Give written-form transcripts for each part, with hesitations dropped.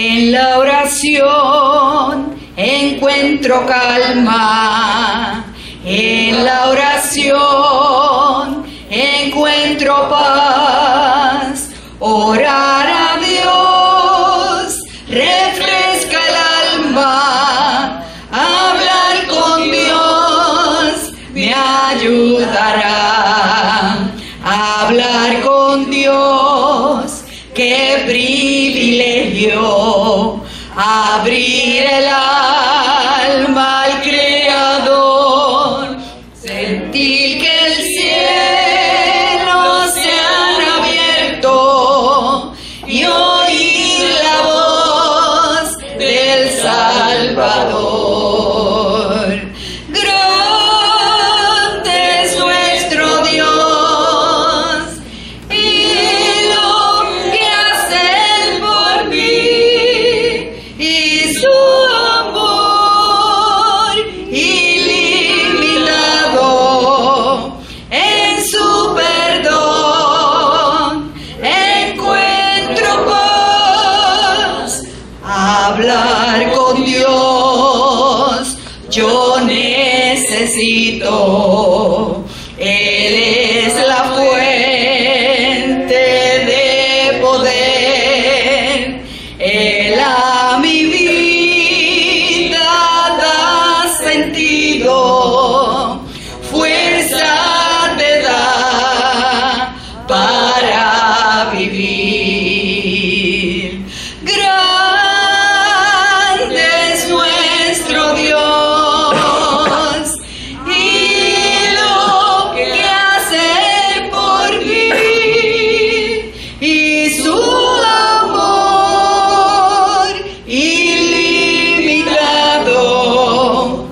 En la oración encuentro calma. En la oración encuentro paz. Orar a Dios refresca el alma. Hablar con Dios me ayudará. Hablar con Dios, qué privilegio. Abrir el alma al Creador. Sentir que el cielo se han abierto y oír la voz del Salvador. Grande es nuestro Dios y lo que hace Él por mí, y su amor ilimitado. En su perdón encuentro paz. Hablar con Dios yo necesito. Él es la fuente de poder. Él a mi vida da sentido. Fuerza te da para vivir. Grande es nuestro Dios y lo que hace por mí, y su amor ilimitado.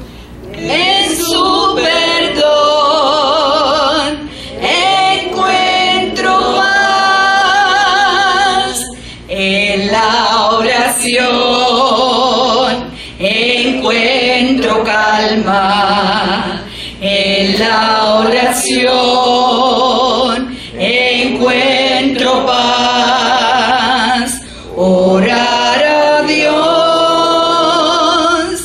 En su perdón encuentro paz. En la oración encuentro calma. En la oración encuentro paz. Orar a Dios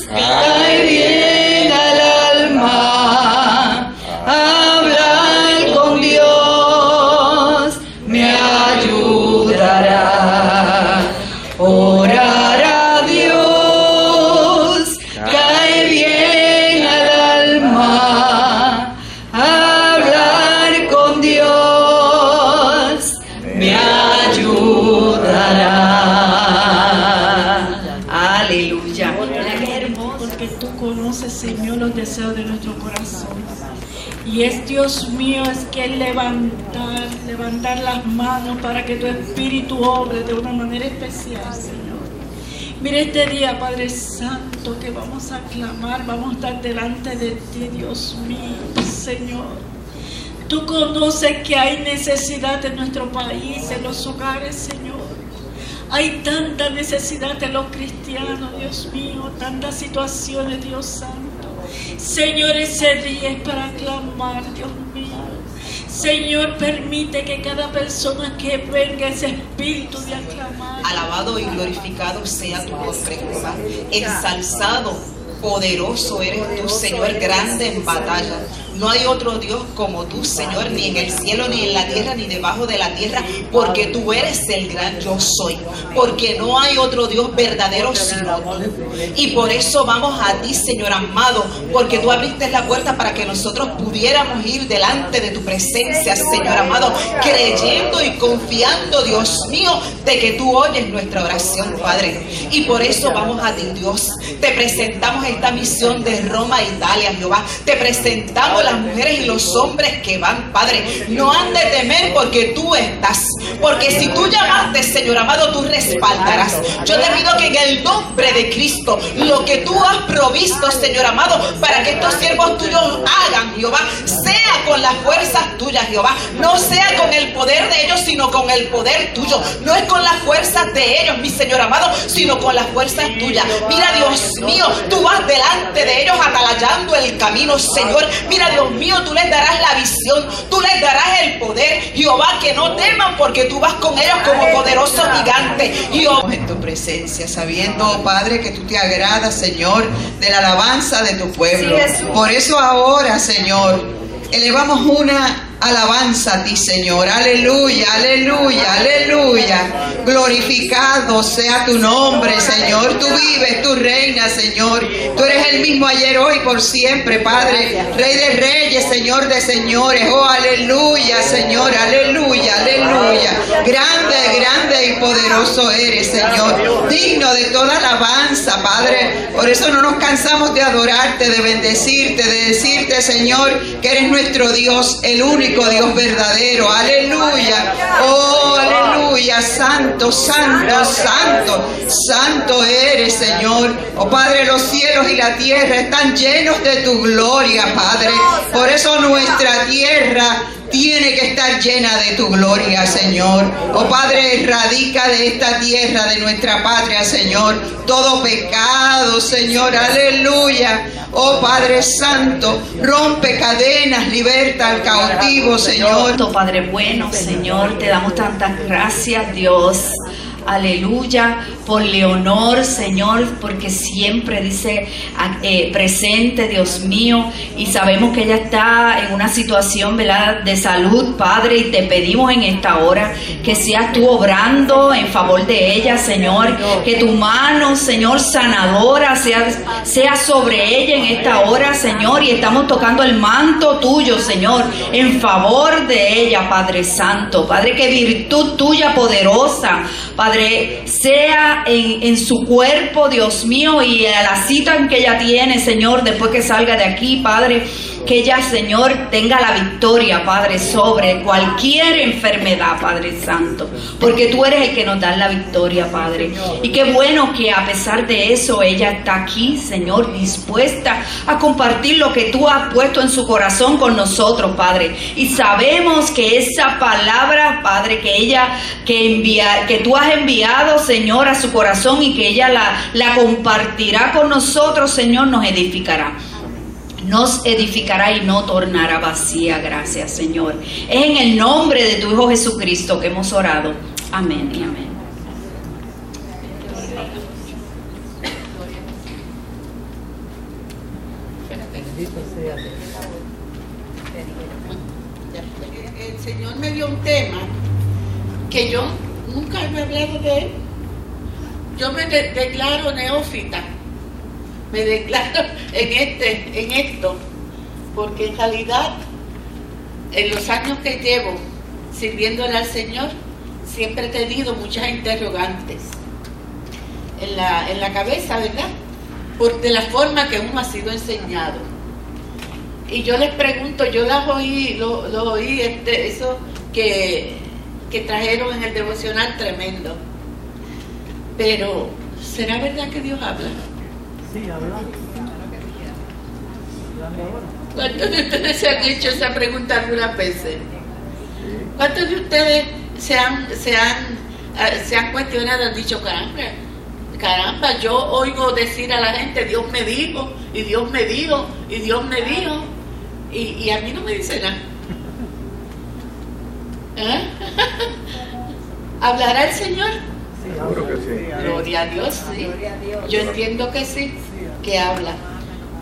cae bien al alma. Hablar con Dios me ayudará. Orar a Dios cae bien al alma. Hablar con Dios me ayudará. Aleluya. Porque tú conoces, Señor, los deseos de nuestro corazón. Y es, Dios mío, es que levantar las manos para que tu Espíritu obre de una manera especial, Señor. Mira este día, Padre Santo, que vamos a clamar, vamos a estar delante de ti, Dios mío, Señor. Tú conoces que hay necesidad en nuestro país, en los hogares, Señor. Hay tanta necesidad de los cristianos, Dios mío, tantas situaciones, Dios Santo. Señor, ese día es para clamar, Dios mío. Señor, permite que cada persona que venga ese espíritu de aclamar. Alabado y glorificado sea tu nombre, Jehová. Ensalzado, poderoso eres tú, Señor, grande en batalla. No hay otro Dios como tú, Señor, ni en el cielo, ni en la tierra, ni debajo de la tierra, porque tú eres el gran yo soy, porque no hay otro Dios verdadero sino tú. Y por eso vamos a ti, Señor amado, porque tú abriste la puerta para que nosotros pudiéramos ir delante de tu presencia, Señor amado, creyendo y confiando, Dios mío, de que tú oyes nuestra oración, Padre. Y por eso vamos a ti, Dios. Te presentamos esta misión de Roma a Italia, Jehová. Te presentamos las mujeres y los hombres que van, Padre. No han de temer porque tú estás. Porque si tú llamaste, Señor amado, tú respaldarás. Yo te pido que en el nombre de Cristo, lo que tú has provisto, Señor amado, para que estos siervos tuyos hagan, Jehová, sea con las fuerzas tuyas, Jehová. No sea con el poder de ellos, sino con el poder tuyo. No es con las fuerzas de ellos, mi Señor amado, sino con las fuerzas tuyas. Mira, Dios mío, tú vas delante de ellos atalayando el camino, Señor. Mira, Dios mío, tú les darás la visión, tú les darás el poder. Jehová, que no teman, porque tú vas con ellos como poderoso gigante. Jehová, en tu presencia, sabiendo, oh Padre, que tú te agradas, Señor, de la alabanza de tu pueblo. Por eso ahora, Señor, elevamos una alabanza a ti, Señor. Aleluya, aleluya, aleluya. Glorificado sea tu nombre, Señor. Tú vives, tú reinas, Señor. Tú eres el mismo ayer, hoy, por siempre, Padre. Rey de reyes, Señor de señores. Oh, aleluya, Señor. Aleluya, aleluya. Grande, grande y poderoso eres, Señor. Digno de toda alabanza, Padre. Por eso no nos cansamos de adorarte, de bendecirte, de decirte, Señor, que eres nuestro Dios, el único Dios verdadero. Aleluya. Oh, aleluya. Santo, santo, santo. Santo eres, Señor. Oh Padre, los cielos y la tierra están llenos de tu gloria, Padre. Por eso nuestra tierra tiene que estar llena de tu gloria, Señor. Oh Padre, erradica de esta tierra, de nuestra patria, Señor, todo pecado, Señor. Aleluya. Oh Padre Santo, rompe cadenas, liberta al cautivo, Señor. Padre bueno, Señor, te damos tantas gracias, Dios. Aleluya, por Leonor, Señor, porque siempre dice presente, Dios mío, y sabemos que ella está en una situación, ¿verdad?, de salud, Padre, y te pedimos en esta hora que seas tú obrando en favor de ella, Señor, que tu mano, Señor, sanadora sea sobre ella en esta hora, Señor, y estamos tocando el manto tuyo, Señor, en favor de ella, Padre Santo, Padre, que virtud tuya poderosa, Padre, sea en su cuerpo, Dios mío, y a la cita en que ella tiene, Señor, después que salga de aquí, Padre, que ella, Señor, tenga la victoria, Padre, sobre cualquier enfermedad, Padre Santo, porque tú eres el que nos da la victoria, Padre. Y qué bueno que a pesar de eso ella está aquí, Señor, dispuesta a compartir lo que tú has puesto en su corazón con nosotros, Padre. Y sabemos que esa palabra, Padre, que tú has enviado, Señor, a su corazón, y que ella la compartirá con nosotros, Señor, nos edificará y no tornará vacía. Gracias, Señor. Es en el nombre de tu Hijo Jesucristo que hemos orado. Amén y amén. El Señor me dio un tema que yo nunca me he hablado de él. Yo me declaro neófita. Me declaro en esto, porque en realidad, en los años que llevo sirviéndole al Señor, siempre he tenido muchas interrogantes en la cabeza, ¿verdad? De la forma que uno ha sido enseñado. Y yo les pregunto, yo las oí, lo oí, eso que trajeron en el devocional, tremendo. Pero, ¿será verdad que Dios habla? Sí, habla. ¿Cuántos de ustedes se han hecho esa pregunta algunas veces? ¿Cuántos de ustedes se han cuestionado, han dicho, caramba, yo oigo decir a la gente, Dios me dijo, y Dios me dijo, y Dios me dijo, y a mí no me dice nada? ¿Eh? ¿Hablará el Señor? Seguro que sí. Gloria a Dios, sí. Yo entiendo que sí, que habla.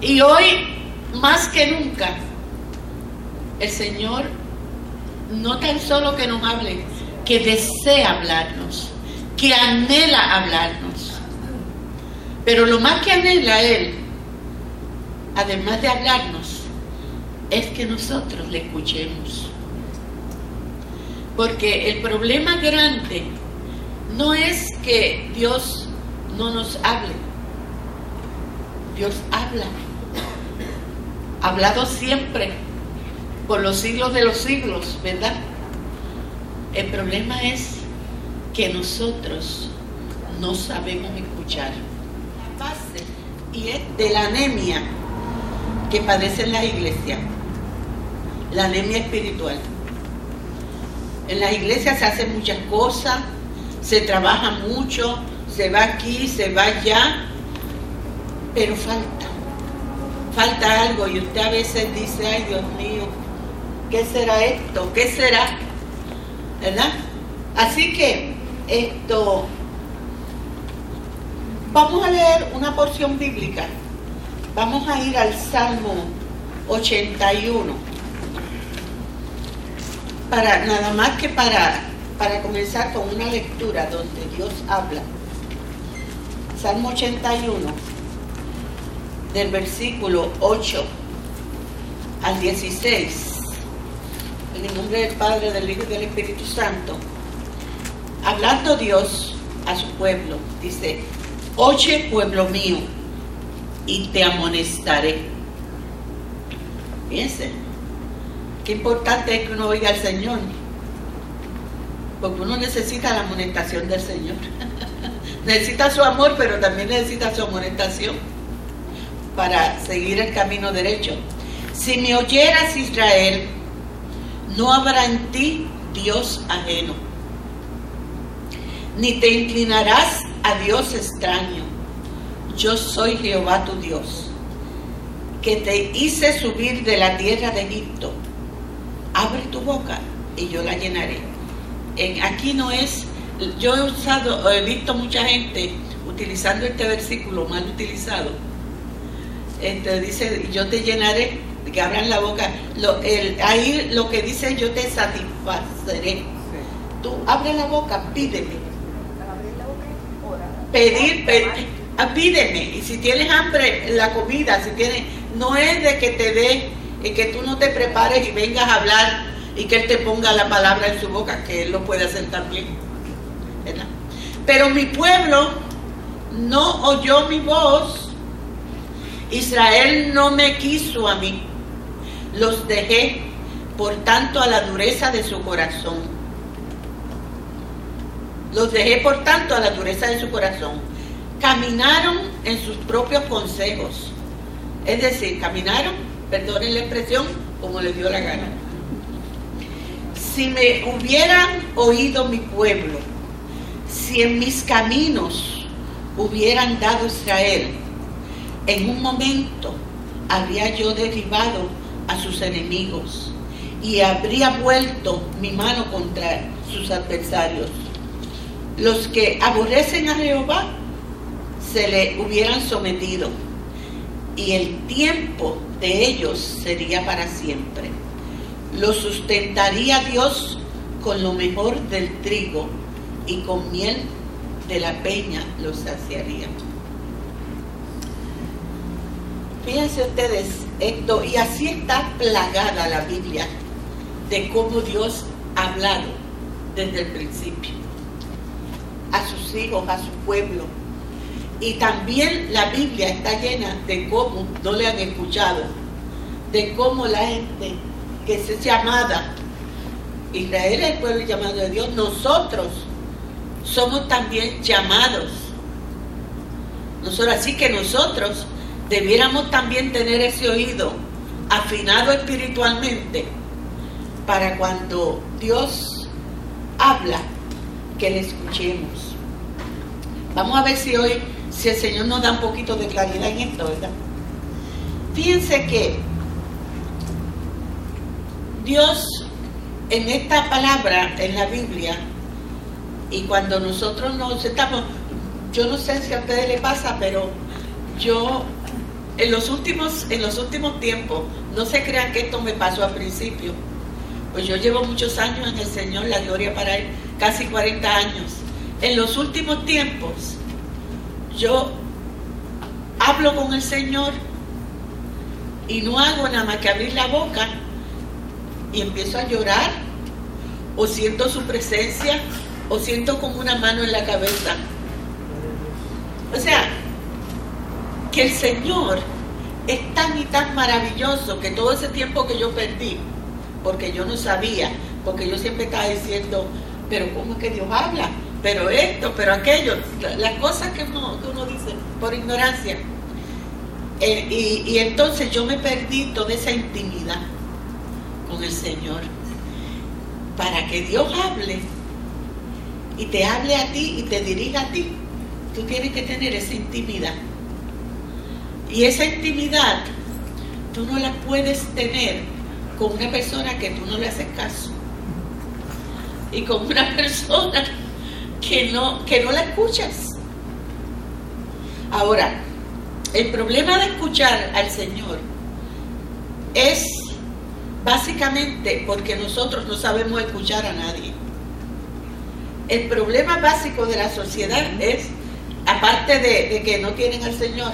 Y hoy, más que nunca, el Señor no tan solo que nos hable, que desea hablarnos, que anhela hablarnos. Pero lo más que anhela Él, además de hablarnos, es que nosotros le escuchemos. Porque el problema grande no es que Dios no nos hable. Dios habla. Ha hablado siempre, por los siglos de los siglos, ¿verdad? El problema es que nosotros no sabemos escuchar. La base y es de la anemia que padecen las iglesias, la anemia espiritual. En las iglesias se hacen muchas cosas, se trabaja mucho, se va aquí, se va allá, pero falta falta algo y usted a veces dice, ay Dios mío, ¿qué será esto? ¿Qué será? ¿Verdad? Así que vamos a leer una porción bíblica. Vamos a ir al Salmo 81. Nada más que para comenzar con una lectura donde Dios habla. Salmo 81, del versículo 8 al 16. En el nombre del Padre, del Hijo y del Espíritu Santo. Hablando Dios a su pueblo, dice: oye, pueblo mío, y te amonestaré. Fíjense, qué importante es que uno oiga al Señor, porque uno necesita la amonestación del Señor. Necesita su amor, pero también necesita su amonestación para seguir el camino derecho. Si me oyeras, Israel, no habrá en ti Dios ajeno, ni te inclinarás a Dios extraño. Yo soy Jehová tu Dios, que te hice subir de la tierra de Egipto. Abre tu boca y yo la llenaré. Aquí no es, yo he visto mucha gente utilizando este versículo mal utilizado. Dice, yo te llenaré, que abran la boca. Ahí lo que dice, yo te satisfaceré. Tú abre la boca, pídeme. Pídeme. Y si tienes hambre, la comida, no es de que te dé y que tú no te prepares y vengas a hablar y que Él te ponga la palabra en su boca, que Él lo puede hacer también, ¿verdad? Pero mi pueblo no oyó mi voz, Israel no me quiso a mí, los dejé por tanto a la dureza de su corazón. Los dejé por tanto a la dureza de su corazón. Caminaron en sus propios consejos. Es decir, caminaron, perdonen la expresión, como les dio la gana. Si me hubieran oído mi pueblo, si en mis caminos hubieran dado Israel, en un momento habría yo derribado a sus enemigos y habría vuelto mi mano contra sus adversarios. Los que aborrecen a Jehová se le hubieran sometido y el tiempo de ellos sería para siempre. Los sustentaría Dios con lo mejor del trigo y con miel de la peña los saciaría. Fíjense ustedes esto, y así está plagada la Biblia de cómo Dios ha hablado desde el principio a sus hijos, a su pueblo. Y también la Biblia está llena de cómo no le han escuchado, de cómo la gente que es llamada, Israel es el pueblo llamado de Dios, nosotros somos también llamados. Así que nosotros debiéramos también tener ese oído afinado espiritualmente para cuando Dios habla, que le escuchemos. Vamos a ver si hoy, si el Señor nos da un poquito de claridad en esto, ¿verdad? Fíjense que Dios en esta palabra, en la Biblia, y cuando nosotros nos estamos, yo no sé si a ustedes les pasa, pero yo en los últimos tiempos, no se crean que esto me pasó al principio, pues yo llevo muchos años en el Señor, la gloria para Él, casi 40 años. En los últimos tiempos, yo hablo con el Señor y no hago nada más que abrir la boca y empiezo a llorar, o siento su presencia, o siento como una mano en la cabeza. O sea, que el Señor es tan y tan maravilloso que todo ese tiempo que yo perdí, porque yo no sabía, porque yo siempre estaba diciendo, pero ¿cómo es que Dios habla? Pero esto, pero aquello, las cosas que uno dice por ignorancia. Y entonces yo me perdí toda esa intimidad con el Señor. Para que Dios hable y te hable a ti y te dirija a ti, tú tienes que tener esa intimidad. Y esa intimidad tú no la puedes tener con una persona que tú no le haces caso. Y con una persona que no la escuchas. Ahora, el problema de escuchar al Señor es básicamente porque nosotros no sabemos escuchar a nadie. El problema básico de la sociedad es, aparte de que no tienen al Señor,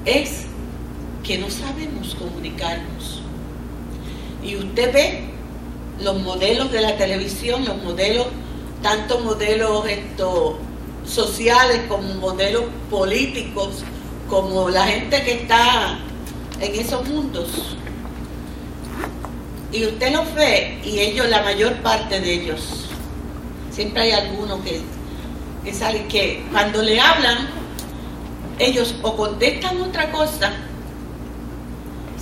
es que no sabemos comunicarnos. Y usted ve los modelos de la televisión, los modelos, tanto modelos sociales como modelos políticos, como la gente que está en esos mundos. Y usted los ve y ellos, la mayor parte de ellos, siempre hay algunos que salen, que cuando le hablan, ellos o contestan otra cosa.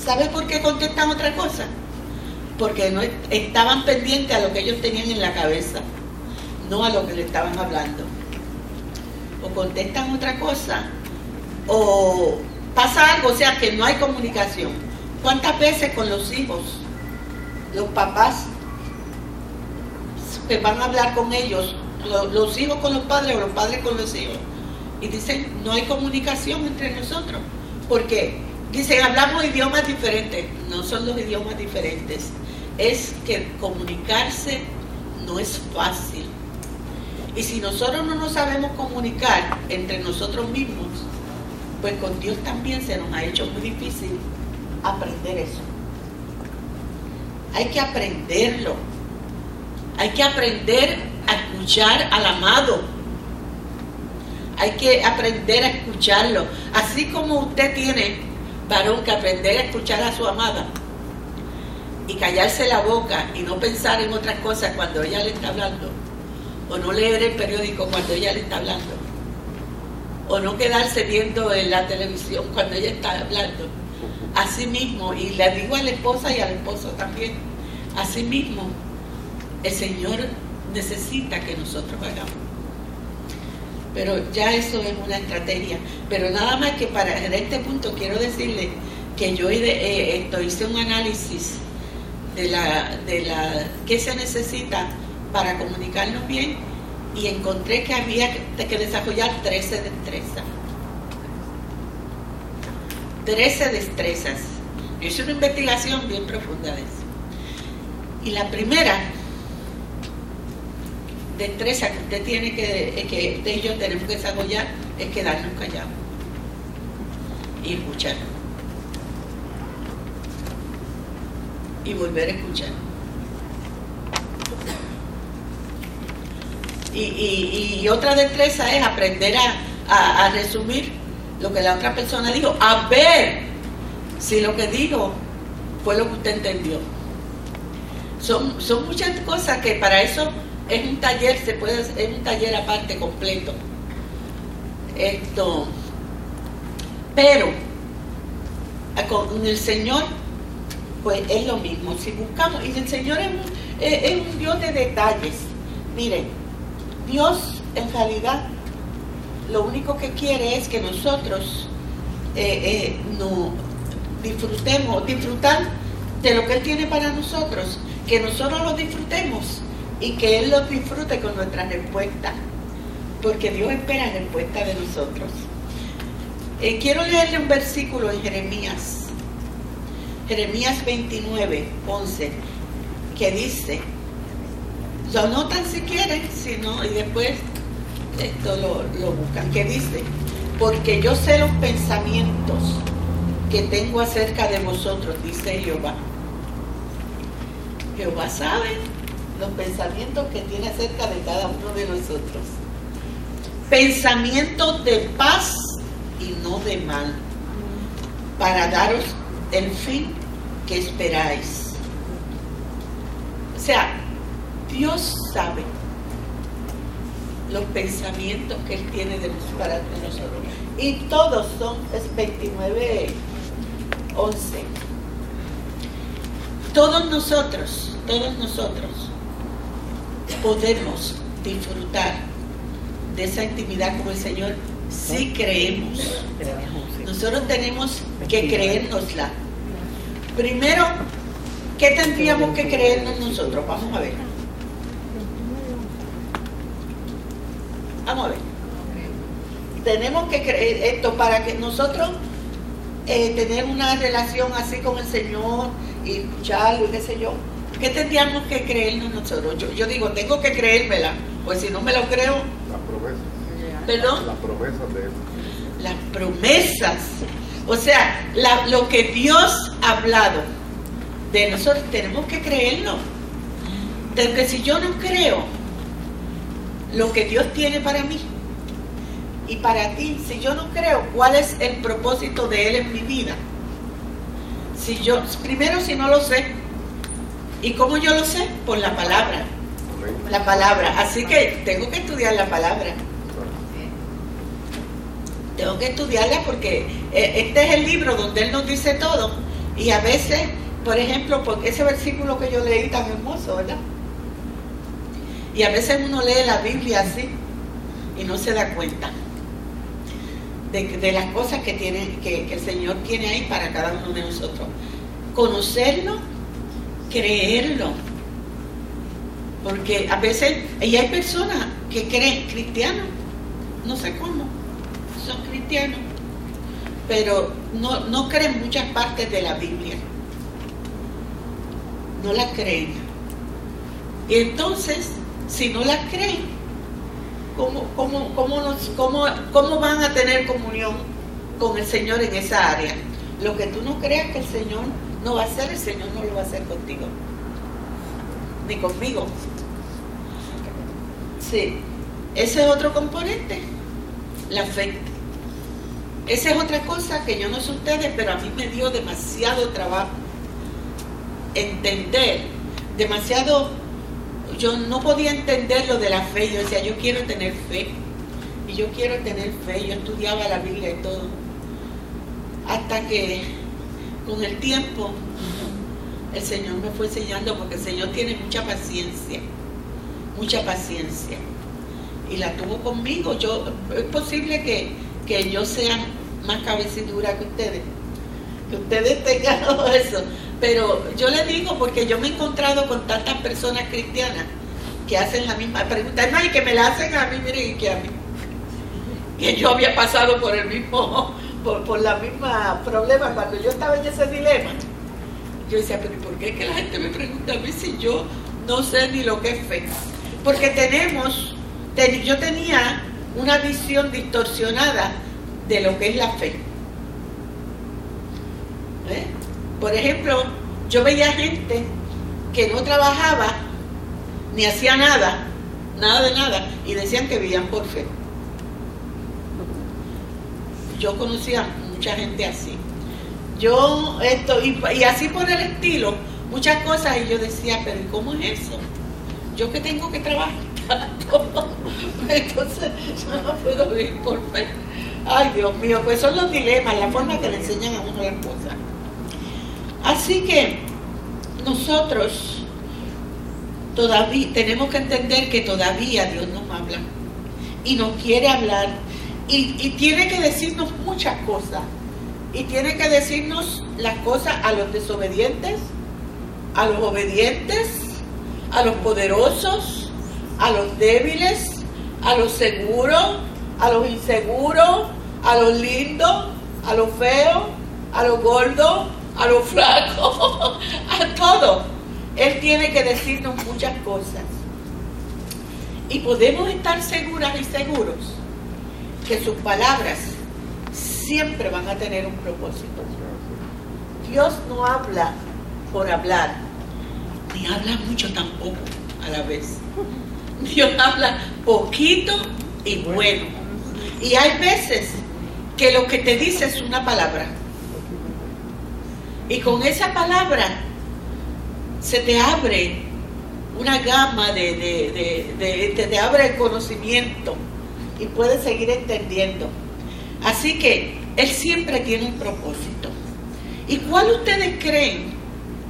¿Sabe por qué contestan otra cosa? Porque no estaban pendientes a lo que ellos tenían en la cabeza, no a lo que le estaban hablando. O contestan otra cosa, o pasa algo, o sea que no hay comunicación. ¿Cuántas veces con los hijos, los papás que van a hablar con ellos, los hijos con los padres o los padres con los hijos, y dicen no hay comunicación entre nosotros? Porque dicen hablamos idiomas diferentes. No son los idiomas diferentes, es que comunicarse no es fácil. Y si nosotros no nos sabemos comunicar entre nosotros mismos, pues con Dios también se nos ha hecho muy difícil aprender eso. Hay que aprenderlo. Hay que aprender a escuchar al amado. Hay que aprender a escucharlo. Así como usted tiene, varón, que aprender a escuchar a su amada y callarse la boca y no pensar en otras cosas cuando ella le está hablando, o no leer el periódico cuando ella le está hablando, o no quedarse viendo en la televisión cuando ella está hablando. Así mismo, y le digo a la esposa y al esposo también, así mismo el Señor necesita que nosotros hagamos. Pero ya eso es una estrategia. Pero nada más que en este punto quiero decirle que yo hice un análisis de qué se necesita para comunicarnos bien, y encontré que había que desarrollar 13 destrezas. 13 destrezas. Yo hice una investigación bien profunda de eso. Y la primera destreza que usted tiene que usted y yo tenemos que desarrollar es quedarnos callados y escuchar y volver a escuchar. Y otra destreza es aprender a resumir lo que la otra persona dijo, a ver si lo que dijo fue lo que usted entendió. Son muchas cosas que para eso es un taller, es un taller aparte completo. Pero con el Señor pues es lo mismo. Si buscamos, y el Señor es un Dios de detalles. Miren, Dios en realidad lo único que quiere es que nosotros no disfrutar de lo que Él tiene para nosotros, que nosotros lo disfrutemos y que Él lo disfrute con nuestra respuesta, porque Dios espera respuesta de nosotros. Quiero leerle un versículo en Jeremías 29:11, que dice, lo anotan si quieren, si no, y después esto lo buscan, que dice, porque yo sé los pensamientos que tengo acerca de vosotros, dice Jehová. Jehová sabe los pensamientos que tiene acerca de cada uno de nosotros. Pensamientos de paz y no de mal, para daros el fin que esperáis. O sea, Dios sabe los pensamientos que Él tiene para nosotros. Y todos son, es 29:11. Todos nosotros podemos disfrutar de esa intimidad con el Señor si creemos. Nosotros tenemos que creérnosla. Primero, ¿qué tendríamos que creernos nosotros? Vamos a ver. Vamos a ver. Tenemos que creer esto para que nosotros tener una relación así con el Señor y escucharlo y qué sé yo. ¿Qué tendríamos que creernos nosotros? Yo digo, tengo que creérmela, pues si no me lo creo. Las promesas. ¿Perdón? Las promesas de Él. Las promesas. O sea, lo que Dios ha hablado de nosotros, tenemos que creerlo. Porque si yo no creo lo que Dios tiene para mí y para ti, si yo no creo cuál es el propósito de Él en mi vida, primero si no lo sé, ¿y cómo yo lo sé? Por la palabra. La palabra. Así que tengo que estudiar la palabra. Tengo que estudiarla porque este es el libro donde Él nos dice todo. Y a veces, por ejemplo, porque ese versículo que yo leí tan hermoso, ¿verdad? Y a veces uno lee la Biblia así y no se da cuenta de las cosas que el Señor tiene ahí para cada uno de nosotros. Conocerlo, creerlo. Porque a veces, y hay personas que creen cristianos, no sé cómo, son cristianos, pero no creen muchas partes de la Biblia. No las creen. Y entonces, si no las creen, ¿cómo van a tener comunión con el Señor en esa área? Lo que tú no creas que el Señor no va a hacer, el Señor no lo va a hacer contigo, ni conmigo. Sí, ese es otro componente, la fe. Esa es otra cosa que yo no sé ustedes, pero a mí me dio demasiado trabajo entender, demasiado. Yo no podía entender lo de la fe. Yo decía, yo quiero tener fe, y yo quiero tener fe. Yo estudiaba la Biblia y todo, hasta que con el tiempo el Señor me fue enseñando, porque el Señor tiene mucha paciencia, y la tuvo conmigo. Es posible que yo sea más cabecidura que ustedes tengan eso, pero yo le digo, porque yo me he encontrado con tantas personas cristianas que hacen la misma pregunta, y que me la hacen a mí, miren, que a mí, que yo había pasado por el mismo, por la misma problema cuando yo estaba en ese dilema. Yo decía, pero ¿por qué que la gente me pregunta a mí si yo no sé ni lo que es fe? Porque yo tenía una visión distorsionada de lo que es la fe. Por ejemplo, yo veía gente que no trabajaba ni hacía nada de nada, y decían que vivían por fe. Yo conocía mucha gente así. Y así por el estilo, muchas cosas, y yo decía, pero ¿cómo es eso? Yo que tengo que trabajar tanto, entonces yo no puedo vivir por fe. Ay, Dios mío, pues son los dilemas, la forma que le enseñan a uno las cosas. Así que nosotros todavía tenemos que entender que todavía Dios nos habla y nos quiere hablar, y tiene que decirnos muchas cosas, y tiene que decirnos las cosas a los desobedientes, a los obedientes, a los poderosos, a los débiles, a los seguros, a los inseguros, a los lindos, a los feos, a los gordos, a los flacos, a todos. Él tiene que decirnos muchas cosas. Y podemos estar seguras y seguros que sus palabras siempre van a tener un propósito. Dios no habla por hablar, ni habla mucho tampoco a la vez. Dios habla poquito y bueno. Y hay veces que lo que te dice es una palabra, y con esa palabra se te abre una gama te abre el conocimiento y puedes seguir entendiendo. Así que Él siempre tiene un propósito. ¿Y cuál ustedes creen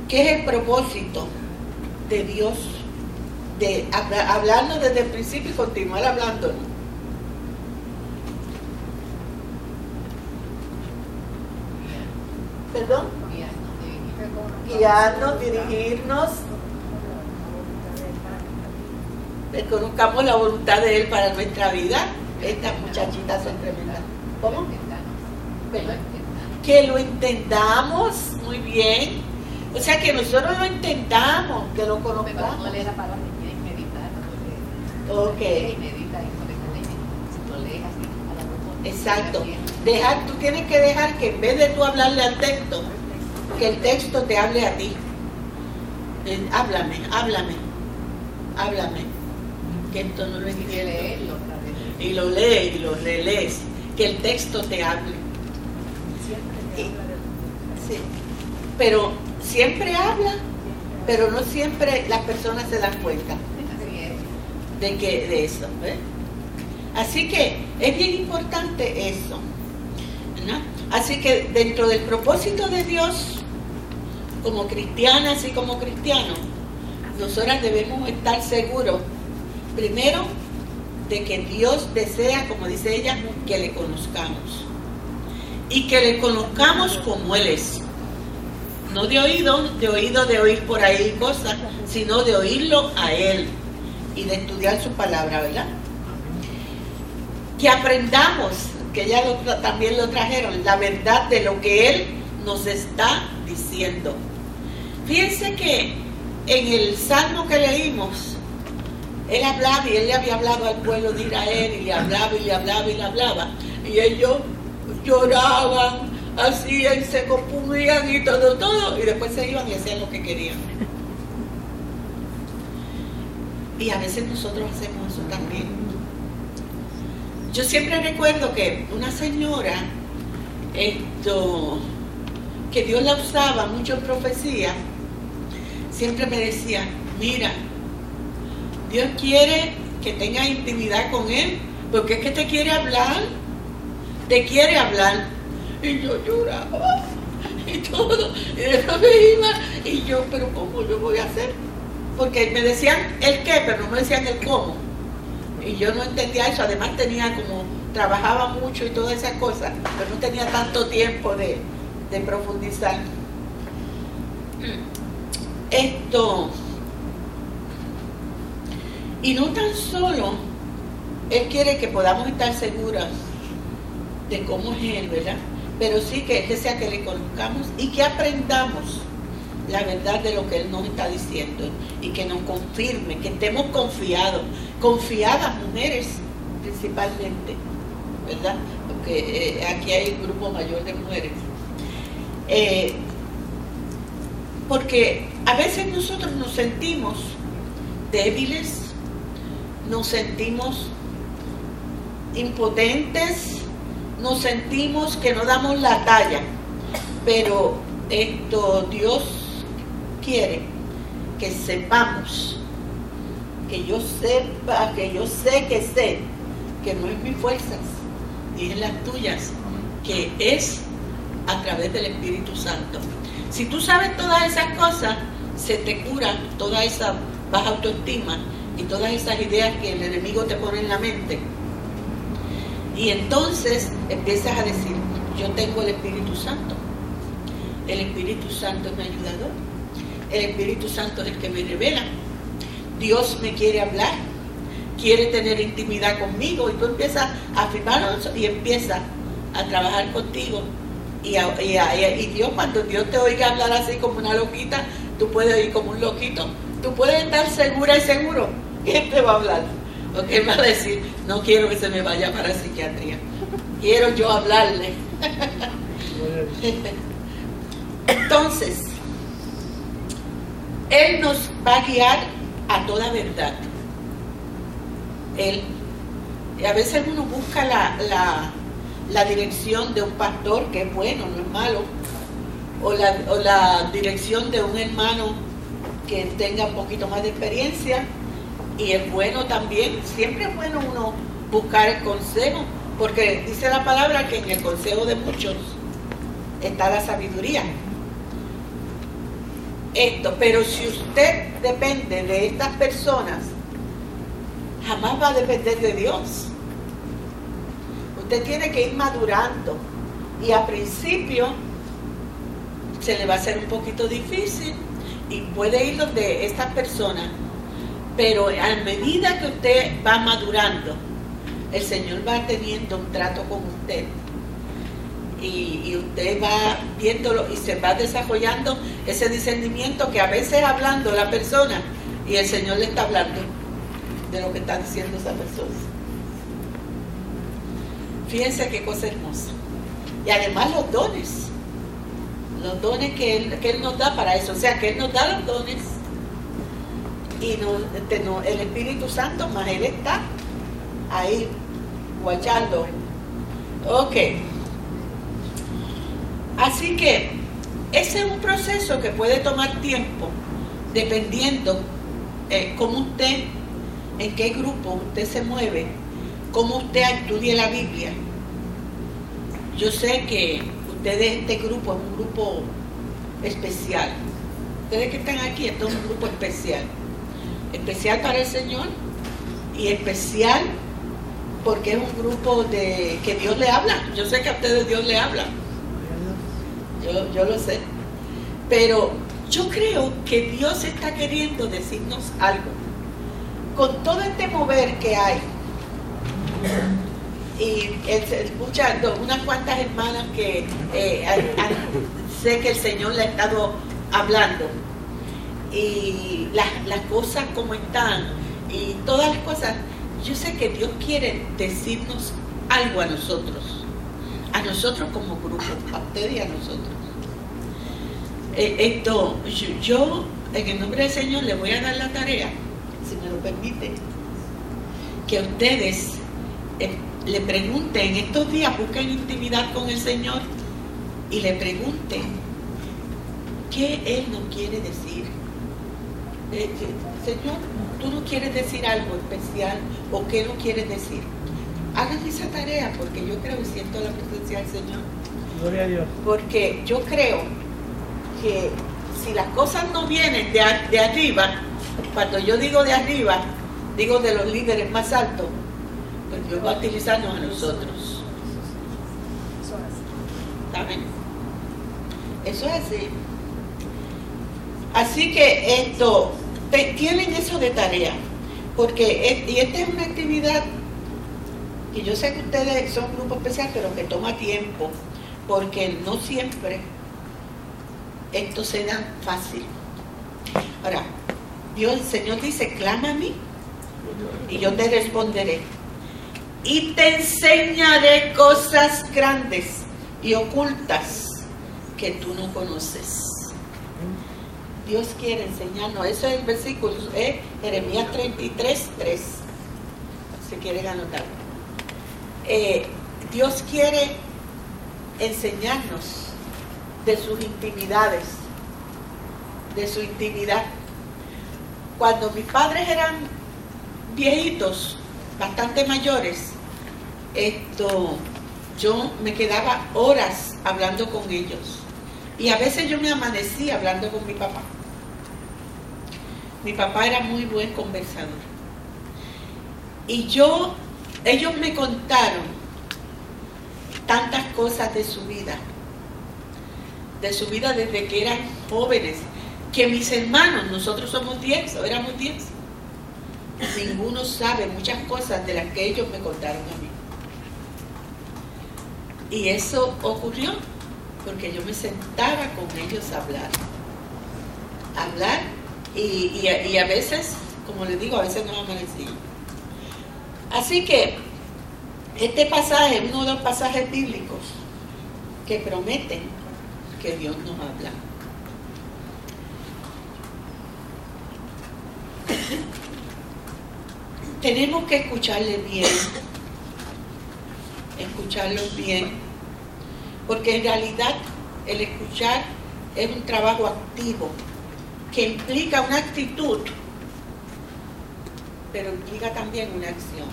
que es el propósito de Dios? De hablarnos desde el principio y continuar hablándonos. ¿Perdón? guiarnos, dirigirnos. Reconozcamos la voluntad de Él para nuestra vida. Estas muchachitas son tremendas. ¿Cómo? Que lo entendamos muy bien. O sea, que nosotros lo entendamos, que lo conozcamos. No lees la palabra, tienes que meditar. Ok. Medita y si lo lees así, a la profunda. Exacto. Tú tienes que dejar que en vez de tú hablarle al texto, que el texto te hable a ti. Háblame. Que esto no lo entiendo. Y lo lees y lo relees. Que el texto te hable. Sí. Pero siempre habla, pero no siempre las personas se dan cuenta de eso. Así que es bien importante eso, ¿no? Así que dentro del propósito de Dios, como cristianas y como cristianos, nosotras debemos estar seguros, primero, de que Dios desea, como dice ella, que le conozcamos. Y que le conozcamos como Él es. No de oír por ahí cosas, sino de oírlo a Él y de estudiar su palabra, ¿verdad? Que aprendamos, que ya también lo trajeron, la verdad de lo que Él nos está diciendo. Fíjense que en el salmo que leímos, Él hablaba y Él le había hablado al pueblo de Israel y le hablaba y le hablaba y le hablaba. Y ellos lloraban, hacían, se compungían y todo, y después se iban y hacían lo que querían. Y a veces nosotros hacemos eso también. Yo siempre recuerdo que una señora, que Dios la usaba mucho en profecía, siempre me decía, mira, Dios quiere que tengas intimidad con Él, porque es que te quiere hablar. Y yo lloraba y todo, y después me iba y yo, pero ¿cómo yo voy a hacer? Porque me decían el qué, pero no me decían el cómo, y yo no entendía eso. Además trabajaba mucho y todas esas cosas, pero no tenía tanto tiempo de profundizar esto. Y no tan solo Él quiere que podamos estar seguras de cómo es Él, ¿verdad? Pero sí que Él desea que le conozcamos y que aprendamos la verdad de lo que Él nos está diciendo y que nos confirme, que estemos confiadas mujeres principalmente, ¿verdad? Porque aquí hay un grupo mayor de mujeres. Porque a veces nosotros nos sentimos débiles, nos sentimos impotentes, nos sentimos que no damos la talla, pero Dios quiere que sepamos, que yo sepa, que yo sé que no es mis fuerzas ni es las tuyas, que es a través del Espíritu Santo. Si tú sabes todas esas cosas, se te cura toda esa baja autoestima y todas esas ideas que el enemigo te pone en la mente. Y entonces empiezas a decir, yo tengo el Espíritu Santo. El Espíritu Santo es mi ayudador. El Espíritu Santo es el que me revela. Dios me quiere hablar, quiere tener intimidad conmigo. Y tú empiezas a afirmarlo y empiezas a trabajar contigo. Y Dios, cuando Dios te oiga hablar así como una loquita, tú puedes oír como un loquito. Tú puedes estar segura y seguro que Él te va a hablar. Porque Él va a decir, no quiero que se me vaya para psiquiatría. Quiero yo hablarle. Entonces, Él nos va a guiar a toda verdad. A veces uno busca la dirección de un pastor, que es bueno, no es malo, o la dirección de un hermano que tenga un poquito más de experiencia, y es bueno también. Siempre es bueno uno buscar el consejo, porque dice la palabra que en el consejo de muchos está la sabiduría. Pero si usted depende de estas personas, jamás va a depender de Dios. Usted tiene que ir madurando, y al principio se le va a hacer un poquito difícil y puede ir donde esta persona, pero a medida que usted va madurando, el Señor va teniendo un trato con usted y usted va viéndolo y se va desarrollando ese discernimiento que a veces hablando la persona y el Señor le está hablando de lo que está diciendo esa persona. Fíjense qué cosa hermosa. Y además los dones que Él nos da para eso, o sea que Él nos da los dones y el Espíritu Santo más Él está ahí guachando. Ok, así que ese es un proceso que puede tomar tiempo dependiendo cómo usted, en qué grupo usted se mueve, cómo usted estudie la Biblia. Yo sé que ustedes, este grupo es un grupo especial. Ustedes que están aquí, esto es un grupo especial. Especial para el Señor y especial porque es un grupo que Dios le habla. Yo sé que a ustedes Dios le habla. Yo lo sé. Pero yo creo que Dios está queriendo decirnos algo. Con todo este mover que hay, y escuchando unas cuantas hermanas que sé que el Señor le ha estado hablando, y las cosas como están, y todas las cosas, yo sé que Dios quiere decirnos algo a nosotros como grupo, a ustedes y a nosotros. Yo en el nombre del Señor les voy a dar la tarea, si me lo permiten, que ustedes le pregunten, estos días busquen intimidad con el Señor y le pregunten qué Él nos quiere decir. Señor, tú no quieres decir algo especial, o qué no quieres decir. Hagan esa tarea, porque yo creo y siento la presencia del Señor. Gloria a Dios. Porque yo creo que si las cosas no vienen de arriba, cuando yo digo de arriba, digo de los líderes más altos, pues Dios va a utilizarnos a nosotros. ¿Saben? Eso es así. Así que tienen eso de tarea, porque esta es una actividad que yo sé que ustedes son un grupo especial, pero que toma tiempo, porque no siempre esto se da fácil. Ahora, el Señor dice, clama a mí y yo te responderé y te enseñaré cosas grandes y ocultas que tú no conoces. Dios quiere enseñarnos. Eso es el versículo, Jeremías 33:3, si quieren anotar. Dios quiere enseñarnos de sus intimidades, de su intimidad. Cuando mis padres eran viejitos, bastante mayores, yo me quedaba horas hablando con ellos. Y a veces yo me amanecía hablando con mi papá. Mi papá era muy buen conversador. Y ellos me contaron tantas cosas de su vida desde que eran jóvenes, que mis hermanos, nosotros somos 10, o éramos 10, ninguno sabe muchas cosas de las que ellos me contaron a mí. Y eso ocurrió porque yo me sentaba con ellos a hablar, y a veces, como les digo, a veces no amanecía. Así que este pasaje es uno de los pasajes bíblicos que prometen que Dios nos habla. Tenemos que escucharlo bien, porque en realidad el escuchar es un trabajo activo que implica una actitud, pero implica también una acción.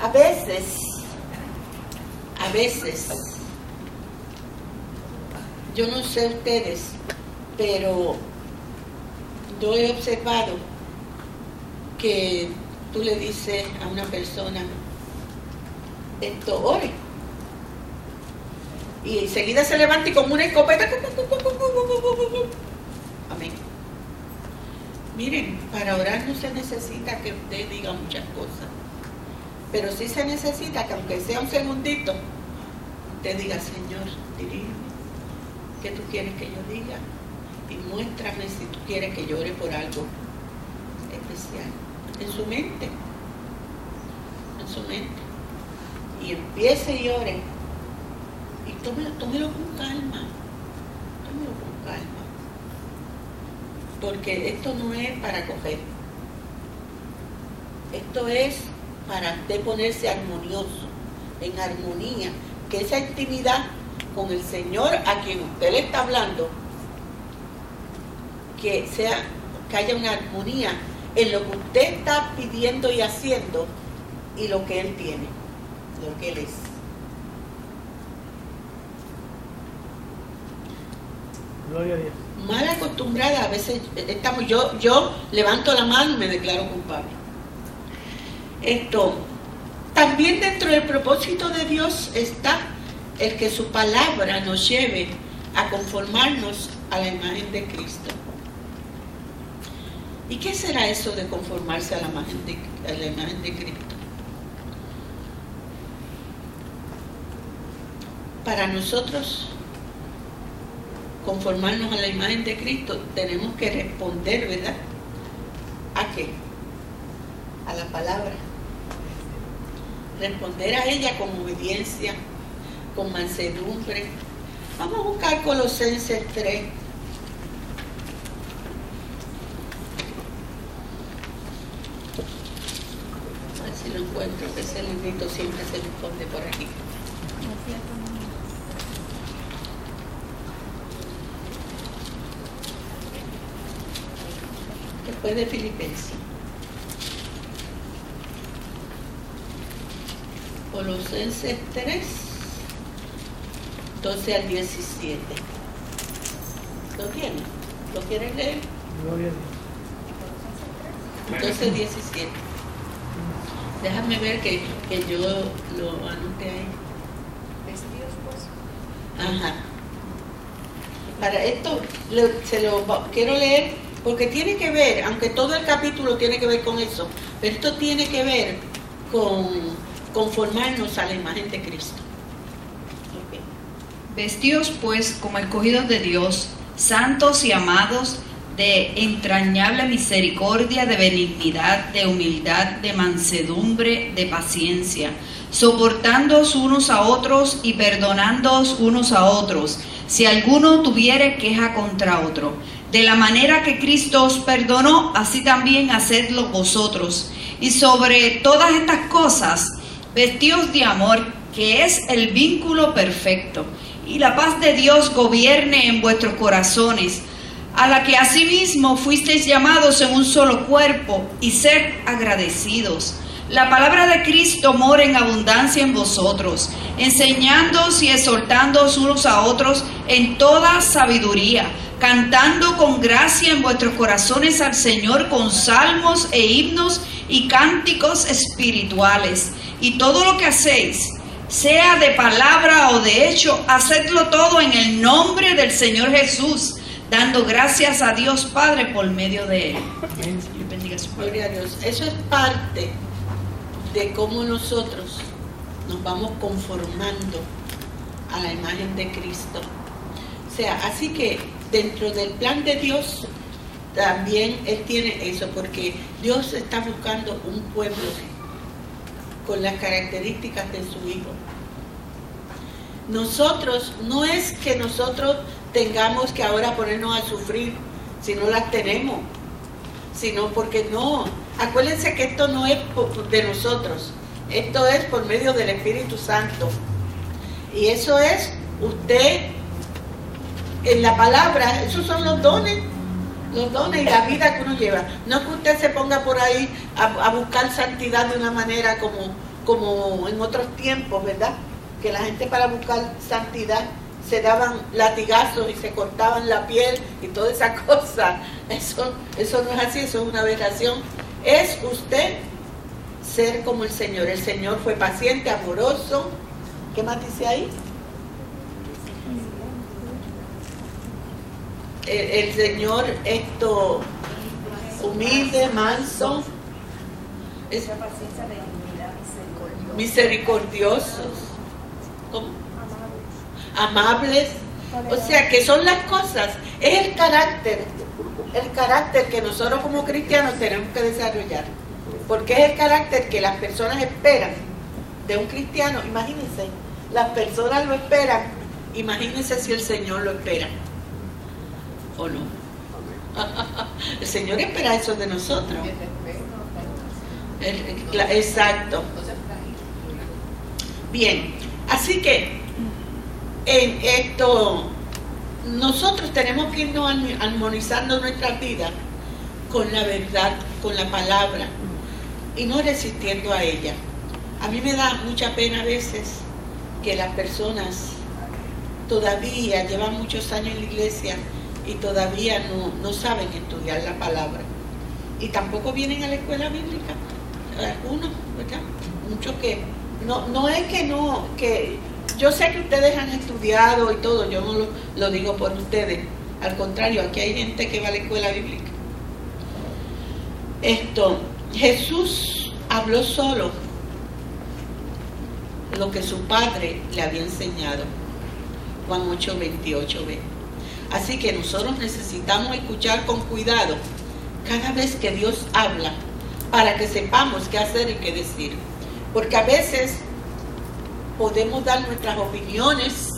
A veces, yo no sé ustedes, pero yo he observado que tú le dices a una persona, ore. y enseguida se levanta y como una escopeta. Amén. Miren, para orar no se necesita que usted diga muchas cosas, pero sí se necesita que aunque sea un segundito, usted diga: Señor, dirígeme, ¿qué tú quieres que yo diga? Y muéstrame si tú quieres que yo ore por algo especial. En su mente. Y empiece y ore. Y tómelo con calma. Porque esto no es para coger. Esto es para usted ponerse armonioso, en armonía. Que esa intimidad con el Señor a quien usted le está hablando, que haya una armonía en lo que usted está pidiendo y haciendo y lo que Él tiene, lo que Él es. Gloria a Dios. Mal acostumbrada, a veces estamos, yo levanto la mano y me declaro culpable. También dentro del propósito de Dios está el que su palabra nos lleve a conformarnos a la imagen de Cristo. ¿Y qué será eso de conformarse a la imagen de Cristo? Para nosotros conformarnos a la imagen de Cristo, tenemos que responder, ¿verdad? ¿A qué? A la palabra. Responder a ella con obediencia, con mansedumbre. Vamos a buscar Colosenses 3. A ver si lo encuentro, que ese librito siempre se me esconde por aquí. Después de Filipenses. Colosenses 3, 12 al 17. ¿Lo tienen? ¿Lo quieren leer? Gloria a Dios. 12, 17. Déjame ver que yo lo anoté ahí. Vestidos pues. Ajá. Para esto se lo quiero leer porque tiene que ver, aunque todo el capítulo tiene que ver con eso, pero esto tiene que ver con conformarnos a la imagen de Cristo. Okay. Vestidos pues como escogidos de Dios, santos y amados, de entrañable misericordia, de benignidad, de humildad, de mansedumbre, de paciencia, soportándoos unos a otros y perdonándoos unos a otros, si alguno tuviere queja contra otro. De la manera que Cristo os perdonó, así también hacedlo vosotros. Y sobre todas estas cosas, vestíos de amor, que es el vínculo perfecto, y la paz de Dios gobierne en vuestros corazones, a la que asimismo fuisteis llamados en un solo cuerpo, y sed agradecidos. La palabra de Cristo mora en abundancia en vosotros, enseñándoos y exhortándoos unos a otros en toda sabiduría, cantando con gracia en vuestros corazones al Señor con salmos e himnos y cánticos espirituales. Y todo lo que hacéis, sea de palabra o de hecho, hacedlo todo en el nombre del Señor Jesús, dando gracias a Dios Padre por medio de Él. Señor, bendiga su palabra. Gloria a Dios. Eso es parte de cómo nosotros nos vamos conformando a la imagen de Cristo. O sea, así que dentro del plan de Dios también Él tiene eso, porque Dios está buscando un pueblo con las características de su Hijo. Nosotros, no es que nosotros tengamos que ahora ponernos a sufrir si no las tenemos, sino porque no. Acuérdense que esto no es de nosotros, esto es por medio del Espíritu Santo. Y eso es usted, en la palabra, esos son los dones y la vida que uno lleva. No es que usted se ponga por ahí a buscar santidad de una manera como en otros tiempos, ¿verdad? Que la gente para buscar santidad se daban latigazos y se cortaban la piel y toda esa cosa. Eso no es así, eso es una aberración. Es usted ser como el Señor. El Señor fue paciente, amoroso. ¿Qué más dice ahí? El Señor humilde, manso, es misericordiosos, ¿cómo? Amables. O sea que son las cosas, es el carácter que nosotros como cristianos tenemos que desarrollar, porque es el carácter que las personas esperan de un cristiano. Imagínense, las personas lo esperan, imagínense si el Señor lo espera o no. El Señor espera eso de nosotros. Exacto. Bien, así que en esto nosotros tenemos que irnos armonizando nuestra vida con la verdad, con la palabra, y no resistiendo a ella. A mí me da mucha pena a veces que las personas todavía llevan muchos años en la iglesia y todavía no saben estudiar la palabra, y tampoco vienen a la escuela bíblica. Algunos, ¿verdad? Muchos que no es que yo sé que ustedes han estudiado y todo, yo no lo digo por ustedes, al contrario, aquí hay gente que va a la escuela bíblica. Jesús habló solo lo que su padre le había enseñado, Juan 8:28b. Así que nosotros necesitamos escuchar con cuidado cada vez que Dios habla, para que sepamos qué hacer y qué decir, porque a veces podemos dar nuestras opiniones,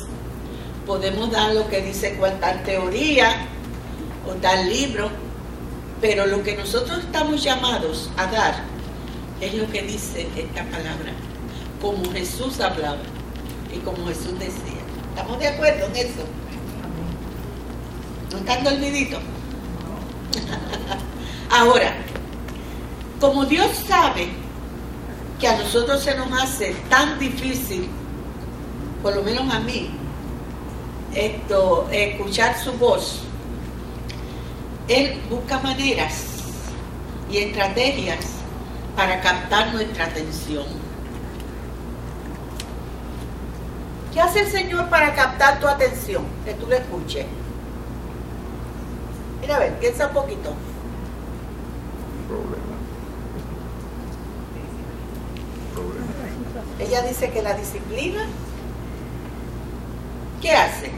podemos dar lo que dice tal teoría o tal libro, pero lo que nosotros estamos llamados a dar es lo que dice esta palabra, como Jesús hablaba y como Jesús decía. ¿Estamos de acuerdo en eso? ¿No están dormiditos? Ahora, como Dios sabe que a nosotros se nos hace tan difícil, por lo menos a mí, escuchar su voz, Él busca maneras y estrategias para captar nuestra atención. ¿Qué hace el Señor para captar tu atención? Que tú lo escuches. Mira, a ver, piensa un poquito. Problema. Ella dice que la disciplina, ¿qué hace?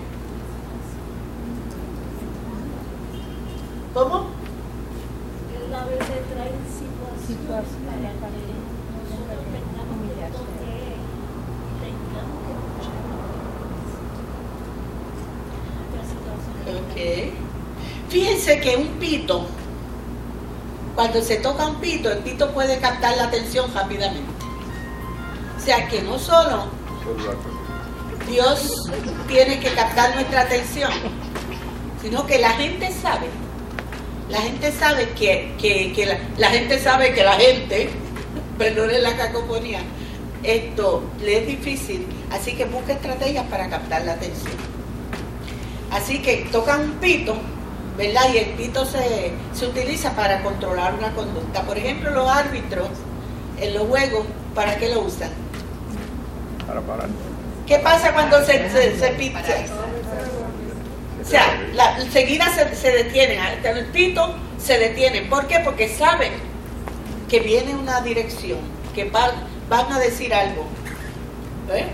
¿Cómo? Él a veces trae situaciones para que nosotros tengamos que toque y tengamos que escuchar. Ok. Fíjense que un pito, cuando se toca un pito, el pito puede captar la atención rápidamente. O sea que no solo Dios tiene que captar nuestra atención, sino que la gente sabe. La gente sabe la gente, perdonen la cacofonía, esto le es difícil, así que busca estrategias para captar la atención. Así que tocan un pito, ¿verdad? Y el pito se utiliza para controlar una conducta. Por ejemplo, los árbitros en los juegos, ¿para qué lo usan? Para parar. ¿Qué pasa cuando se pita? O sea, enseguida se detienen, el pito se detienen. ¿Por qué? Porque saben que viene una dirección, que van a decir algo. ¿Eh?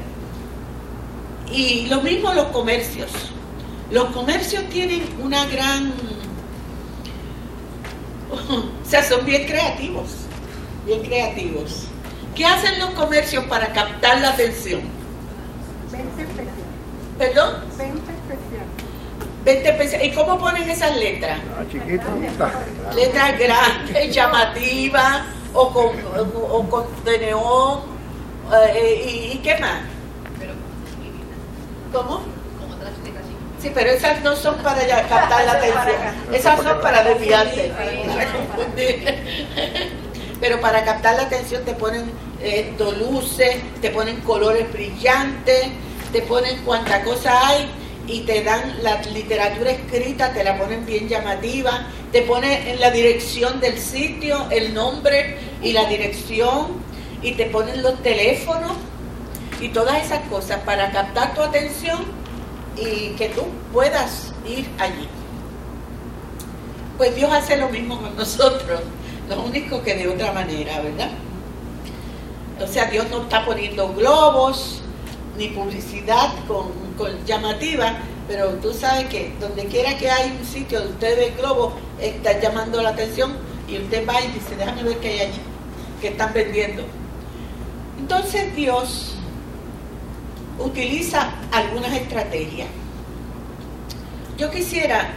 Y lo mismo los comercios. Los comercios tienen una gran... O sea, son bien creativos. Bien creativos. ¿Qué hacen los comercios para captar la atención? 20 pesos. ¿Perdón? 20 pesos. 20 pesos. ¿Y cómo ponen esas letras? Ah, chiquita. Letras grandes, llamativas, o con de neón, ¿y qué más? ¿Cómo? Sí, pero esas no son para captar la atención, esas son para desviarte, para confundir. Pero para captar la atención te ponen luces, te ponen colores brillantes, te ponen cuanta cosa hay, y te dan la literatura escrita, te la ponen bien llamativa, te ponen en la dirección del sitio, el nombre y la dirección, y te ponen los teléfonos y todas esas cosas para captar tu atención y que tú puedas ir allí. Pues Dios hace lo mismo con nosotros, lo único que de otra manera, ¿verdad? O sea, Dios no está poniendo globos ni publicidad con llamativa, pero tú sabes que donde quiera que hay un sitio donde usted ve el globo, está llamando la atención y usted va y dice, déjame ver qué hay allí, que están vendiendo. Entonces Dios utiliza algunas estrategias. Yo quisiera,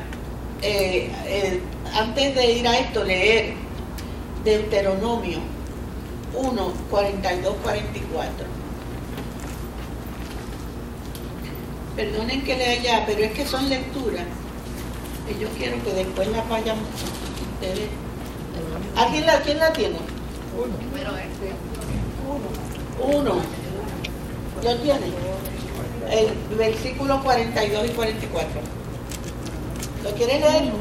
antes de ir a esto, leer Deuteronomio 1, 42, 44. Perdonen que lea ya, pero es que son lecturas que yo quiero que después las vayan ustedes. ¿Quién la tiene? Primero este. Uno. ¿Lo tiene? El versículo 42 y 44. ¿Lo quiere leer?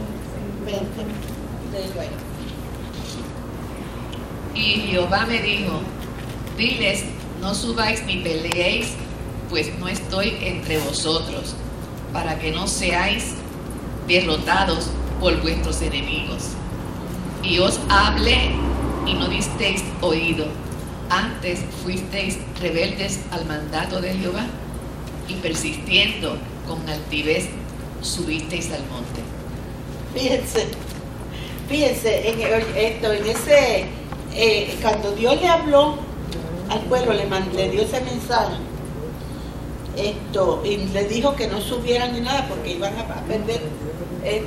Vente. Léelo ahí. Y Jehová me dijo, diles, no subáis ni peleéis, pues no estoy entre vosotros, para que no seáis derrotados por vuestros enemigos. Y os hablé y no disteis oído, antes fuisteis rebeldes al mandato de Jehová, y persistiendo con altivez subisteis al monte. Fíjense en ese, cuando Dios le habló al pueblo, le dio ese mensaje, y le dijo que no subieran ni nada porque iban a perder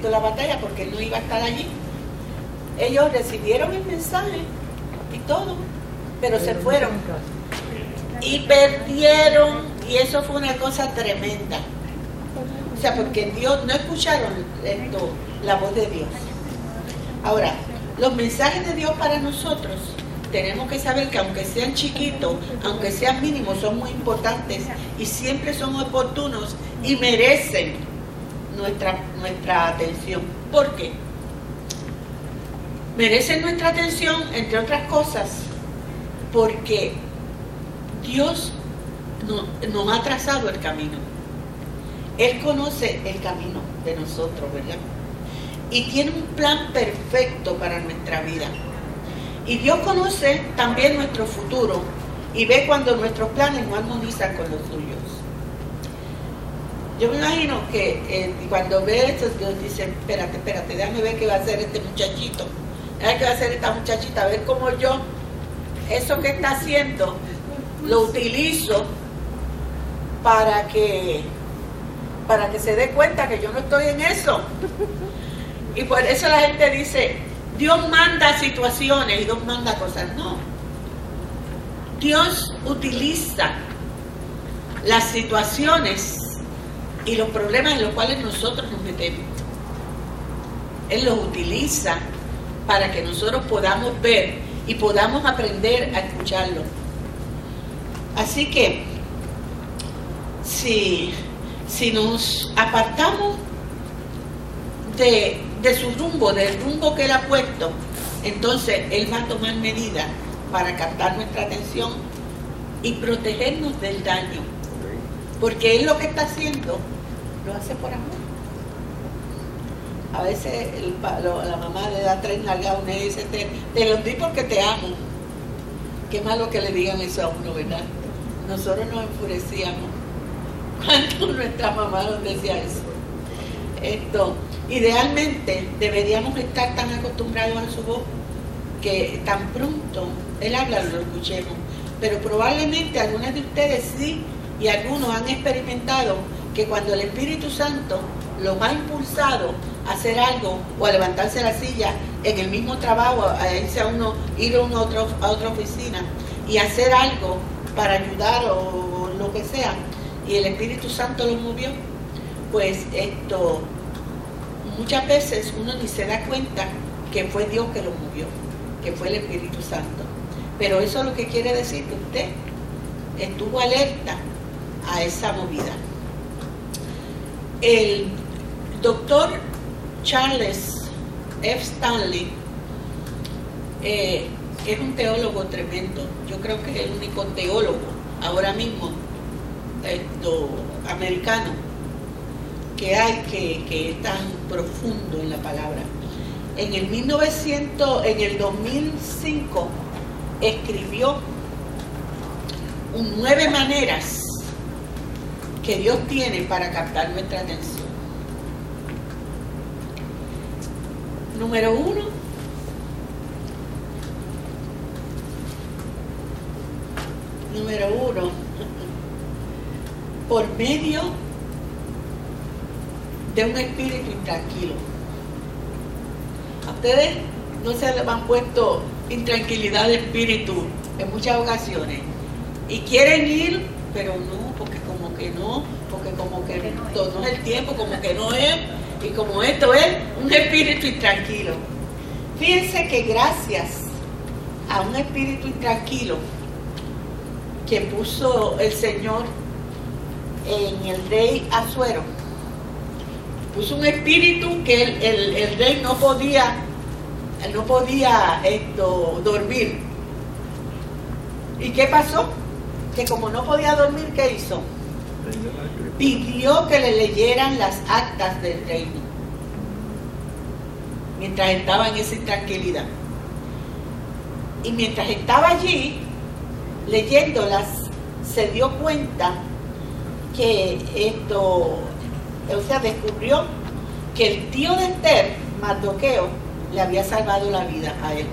la batalla, porque él no iba a estar allí. Ellos recibieron el mensaje y todo, pero se fueron y perdieron, y eso fue una cosa tremenda. O sea, porque Dios no escucharon la voz de Dios. Ahora, los mensajes de Dios para nosotros, tenemos que saber que aunque sean chiquitos, aunque sean mínimos, son muy importantes y siempre son oportunos y merecen nuestra atención. ¿Por qué? Merecen nuestra atención, entre otras cosas, porque Dios nos ha trazado el camino. Él conoce el camino de nosotros, ¿verdad? Y tiene un plan perfecto para nuestra vida. Y Dios conoce también nuestro futuro y ve cuando nuestros planes no armonizan con los suyos. Yo me imagino que cuando ve esto, Dios dice, espérate, déjame ver qué va a hacer este muchachito. Déjame qué va a hacer esta muchachita, a ver cómo yo, eso que está haciendo, lo utilizo para que se dé cuenta que yo no estoy en eso. Y por eso la gente dice, Dios manda situaciones y Dios manda cosas. No. Dios utiliza las situaciones y los problemas en los cuales nosotros nos metemos. Él los utiliza para que nosotros podamos ver y podamos aprender a escucharlo. Así que, si nos apartamos de su rumbo, del rumbo que Él ha puesto, entonces Él va a tomar medidas para captar nuestra atención y protegernos del daño, porque Él lo que está haciendo lo hace por amor. A veces la mamá le da 3 nalgadas a uno y dice, te lo di porque te amo. Qué malo que le digan eso a uno, ¿verdad? Nosotros nos enfurecíamos cuando nuestra mamá nos decía eso. Idealmente deberíamos estar tan acostumbrados a su voz que tan pronto Él habla lo escuchemos, pero probablemente algunas de ustedes sí, y algunos han experimentado que cuando el Espíritu Santo los ha impulsado a hacer algo o a levantarse de la silla en el mismo trabajo, a irse ir a otra oficina y hacer algo para ayudar o lo que sea, y el Espíritu Santo los movió, pues muchas veces uno ni se da cuenta que fue Dios que lo movió, que fue el Espíritu Santo. Pero eso es lo que quiere decir que usted estuvo alerta a esa movida. El doctor Charles F. Stanley es un teólogo tremendo. Yo creo que es el único teólogo ahora mismo americano que hay que es tan profundo en la palabra. En el 2005 escribió 9 maneras que Dios tiene para captar nuestra atención. Número 1, por medio de un espíritu intranquilo. A ustedes no se les han puesto intranquilidad de espíritu en muchas ocasiones y quieren ir, pero no, porque como que no es el tiempo, como que no es, y como esto es un espíritu intranquilo. Fíjense que gracias a un espíritu intranquilo que puso el Señor en el rey Asuero, puso un espíritu que el rey no podía dormir. ¿Y qué pasó? Que como no podía dormir, ¿qué hizo? Pidió que le leyeran las actas del reino mientras estaba en esa intranquilidad. Y mientras estaba allí leyéndolas, se dio cuenta que descubrió que el tío de Esther, Mardoqueo, le había salvado la vida a él.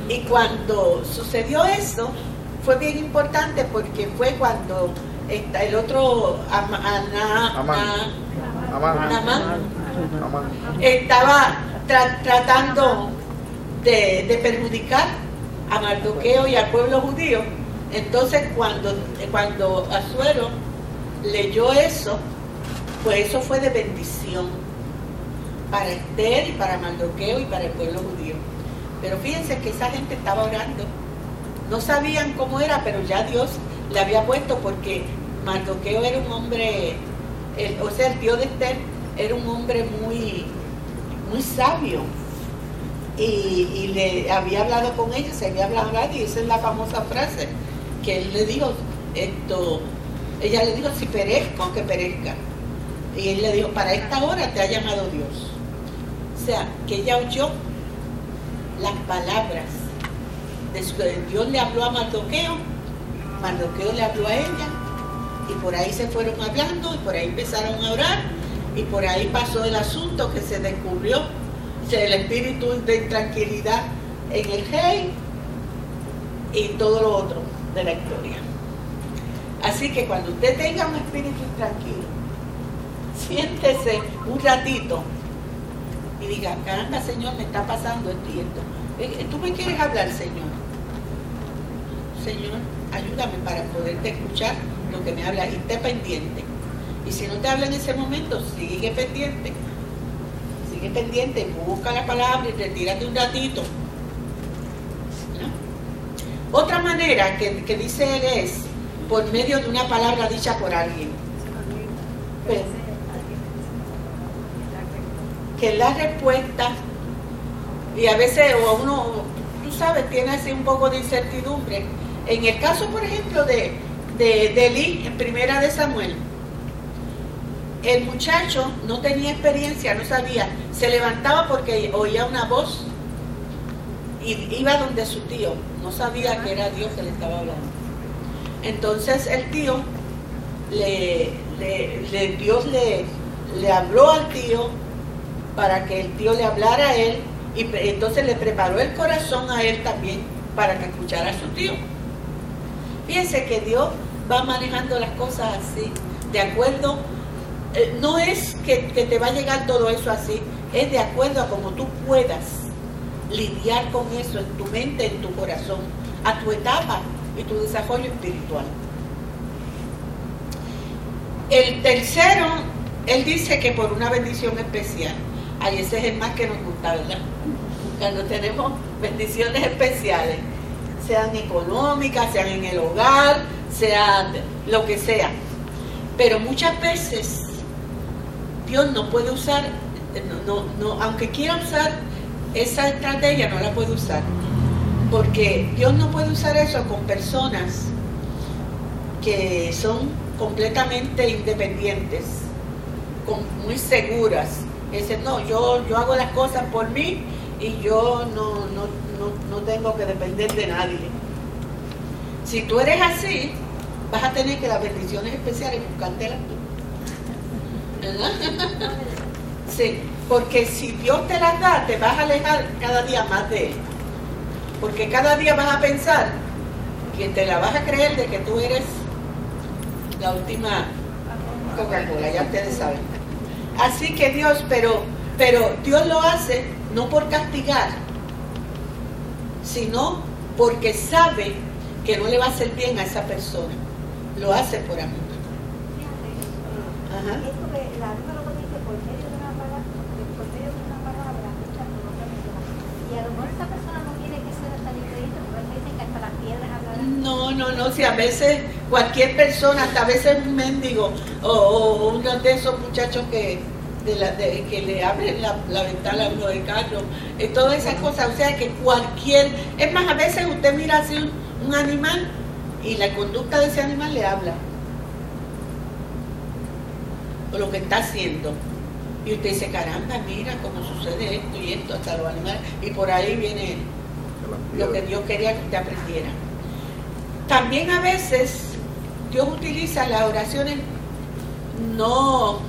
Y cuando sucedió eso, fue bien importante porque fue cuando el otro Amán estaba tratando de perjudicar a Mardoqueo y al pueblo judío. Entonces cuando Asuero leyó eso, pues eso fue de bendición para Esther y para Mardoqueo y para el pueblo judío. Pero fíjense que esa gente estaba orando, no sabían cómo era, pero ya Dios le había puesto, porque Mardoqueo era un hombre, el tío de Esther era un hombre muy, muy sabio, y le había hablado con ella, se había hablado, y esa es la famosa frase que él le dijo, ella le dijo, si perezco, que perezca, y él le dijo, para esta hora te ha llamado Dios. O sea, que ella oyó las palabras Dios le habló a Mardoqueo, Mardoqueo le habló a ella, y por ahí se fueron hablando, y por ahí empezaron a orar, y por ahí pasó el asunto que se descubrió el espíritu de intranquilidad en el rey y todo lo otro de la historia. Así que cuando usted tenga un espíritu intranquilo, siéntese un ratito y diga, caramba, Señor, me está pasando esto y esto. ¿Tú me quieres hablar, Señor? Señor, ayúdame para poderte escuchar lo que me habla, y esté pendiente. Y si no te habla en ese momento, sigue pendiente, busca la palabra y retírate un ratito, ¿no? Otra manera que dice él es por medio de una palabra dicha por alguien. Pero, que la respuesta, y a veces uno, tú sabes, tiene así un poco de incertidumbre. En el caso, por ejemplo, de Elí, en Primera de Samuel, el muchacho no tenía experiencia, no sabía, se levantaba porque oía una voz y iba donde su tío, no sabía que era Dios que le estaba hablando. Entonces el tío, Dios le habló al tío para que el tío le hablara a él, y entonces le preparó el corazón a él también para que escuchara a su tío. Fíjense que Dios va manejando las cosas así, de acuerdo. No es que te va a llegar todo eso así, es de acuerdo a cómo tú puedas lidiar con eso en tu mente, en tu corazón, a tu etapa y tu desarrollo espiritual. El tercero, él dice que por una bendición especial. Ay, ese es el más que nos gusta, ¿verdad? Cuando tenemos bendiciones especiales, sean económicas, sean en el hogar, sean lo que sea. Pero muchas veces Dios no puede usar, aunque quiera usar esa estrategia, no la puede usar, porque Dios no puede usar eso con personas que son completamente independientes muy seguras. Dicen, no, yo hago las cosas por mí y yo no tengo que depender de nadie. Si tú eres así, vas a tener que las bendiciones especiales buscártelas tú. ¿Verdad? Sí, porque si Dios te las da, te vas a alejar cada día más de Él. Porque cada día vas a pensar que te la vas a creer de que tú eres la última Coca-Cola, ya ustedes saben. Así que Dios, pero Dios lo hace no por castigar, sino porque sabe que no le va a hacer bien a esa persona. Lo hace por amor. Ajá. Esto de la Biblia lo dice por medio de una palabra hecha por otra persona. Y a lo mejor esa persona no tiene que ser hasta increíble, porque dicen que hasta las piedras hablarán. No, si a veces cualquier persona, hasta a veces un mendigo o uno de esos muchachos que le abren la ventana a uno del carro, todas esas cosas, o sea que es más, a veces usted mira así un animal y la conducta de ese animal le habla, o lo que está haciendo, y usted dice, caramba, mira cómo sucede esto y esto, hasta los animales, y por ahí viene lo que Dios quería que usted aprendiera. También a veces Dios utiliza las oraciones no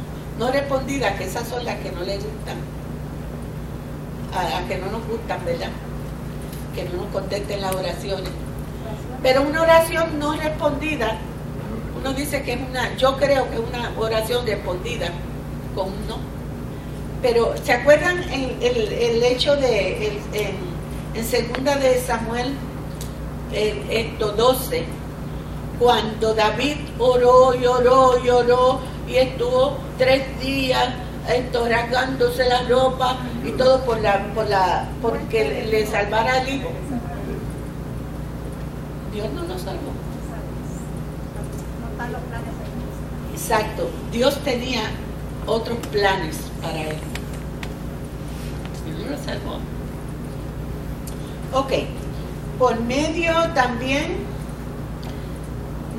respondidas, que esas son las que no le gustan, a que no nos gustan, ¿verdad? Que no nos contesten las oraciones. Pero una oración no respondida, uno dice que es yo creo que es una oración respondida con un no. Pero ¿se acuerdan el hecho de en segunda de Samuel 12, cuando David oró y estuvo 3 días rasgándose la ropa y todo porque le salvara al hijo? Dios no lo salvó. No están los planes ahí. Exacto, Dios tenía otros planes para él. Y no lo salvó. Ok, por medio también